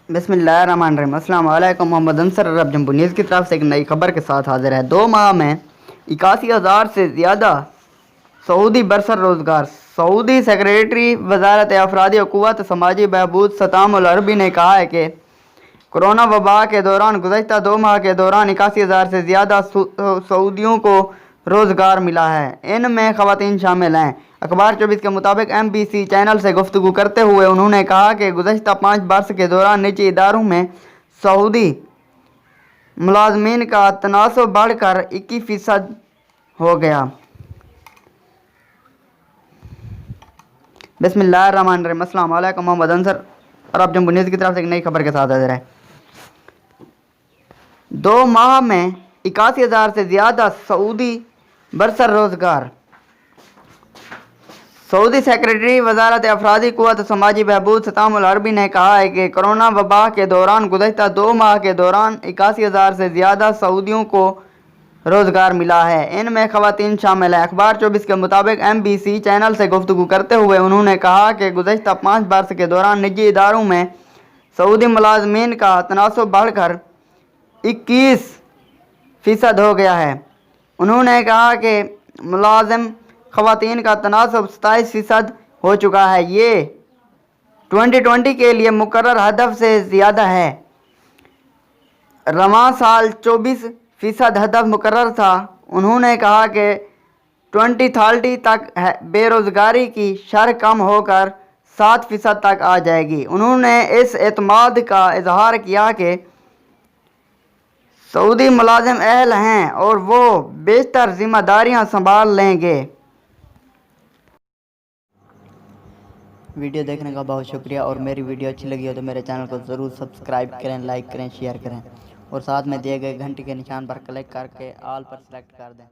बिस्मिल्लाहिर्रहमानिर्रहीम। अस्सलाम वालेकुम। मोहम्मद अंसर अरब जम्बू न्यूज़ की तरफ से एक नई खबर के साथ हाजिर है। 2 माह में 81,000 से ज़्यादा सऊदी बरसर रोज़गार। सऊदी सेक्रेटरी वज़ारत अफरादी हुकूमत समाजी बहबूद सतामुल अरबी ने कहा है कि कोरोना वबा के दौरान गुज़श्ता 2 माह के दौरान 81,000 से ज़्यादा सऊदियों को रोज़गार मिला है। इनमें ख़वातीन शामिल हैं। अखबार 24 के मुताबिक MBC चैनल से गुफ्तगू करते हुए उन्होंने कहा कि गुज़श्ता 5 बरस के दौरान निजी इदारों में सऊदी मुलाजमीन का तनासब बढ़कर 21% हो गया। बिस्मिल्लाहिर्रहमानिर्रहीम। अस्सलाम वालेकुम। मोहम्मद अंसर अरब जम्बू न्यूज़ की तरफ से एक नई खबर के साथ हाजिर है। 2 माह में 81,000 से ज़्यादा सऊदी बरसर रोज़गार। सऊदी सेक्रेटरी वज़ारत अफरादी कुव्वत समाजी बहबूद सतामुल अरबी ने कहा है कि कोरोना वबा के दौरान गुज़श्ता 2 माह के दौरान 81,000 से ज़्यादा सऊदियों को रोज़गार मिला है। इनमें ख़वातीन शामिल हैं। अखबार 24 के मुताबिक MBC चैनल से गुफ्तगू करते हुए उन्होंने कहा कि गुज़श्ता 5 बरस के दौरान निजी इदारों में सऊदी मुलाजमीन का तनासब बढ़कर 21% हो गया है। उन्होंने कहा कि मुलाजिम ख़वातीन का तनासब 27% हो चुका है। ये 2020 के लिए मुकर्रर हदफ से ज़्यादा है। रवां साल 24% हदफ मुकर्रर था। उन्होंने कहा कि 2030 तक बेरोज़गारी की शरह कम होकर 7% तक आ जाएगी। उन्होंने इस एतमाद का इजहार किया कि सऊदी मुलाजिम अहल हैं और वो बेशतर जिम्मेदारियां संभाल लेंगे। वीडियो देखने का बहुत शुक्रिया, और मेरी वीडियो अच्छी लगी हो तो मेरे चैनल को ज़रूर सब्सक्राइब करें, लाइक करें, शेयर करें, और साथ में दिए गए घंटी के निशान पर क्लिक करके ऑल पर सेलेक्ट कर दें।